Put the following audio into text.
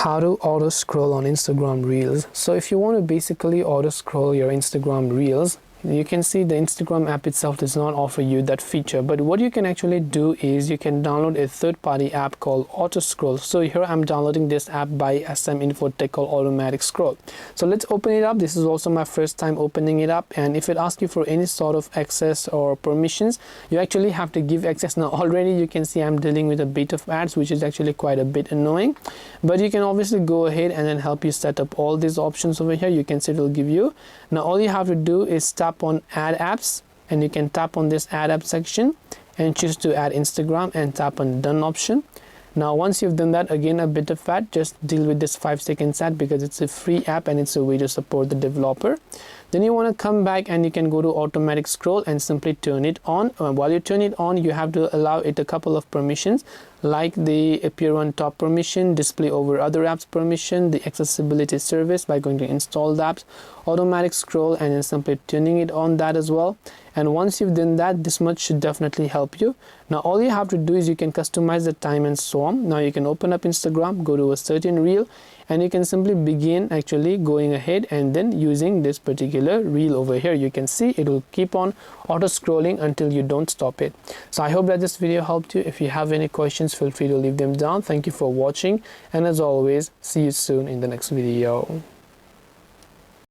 How to auto scroll on Instagram Reels. So if you want to basically auto scroll your Instagram Reels, you can see the Instagram app itself does not offer you that feature, but what you can actually do is you can download a third-party app called Autoscroll. So here I'm downloading this app by SM Infotech called Automatic Scroll. So let's open it up. This is also my first time opening it up, and if it asks you for any sort of access or permissions, you actually have to give access. Now already you can see I'm dealing with a bit of ads, which is actually quite a bit annoying, but you can obviously go ahead and then help you set up all these options over here. You can see it will give you. Now all you have to do is tap on add apps, and you can tap on this add app section and choose to add Instagram and tap on done option. Now once you've done that, again a bit of ad, just deal with this 5-second ad because it's a free app and it's a way to support the developer. Then you want to come back and you can go to automatic scroll and simply turn it on. While you turn it on, you have to allow it a couple of permissions, like the appear on top permission, display over other apps permission, the accessibility service by going to install the apps, automatic scroll, and then simply turning it on that as well. And once you've done that, this much should definitely help you. Now all you have to do is you can customize the time and so on. Now you can open up Instagram, go to a certain reel, and you can simply begin actually going ahead and then using this particular reel over here. You can see it will keep on auto scrolling until you don't stop it. So I hope that this video helped you. If you have any questions, feel free to leave them down. Thank you for watching, and as always, see you soon in the next video.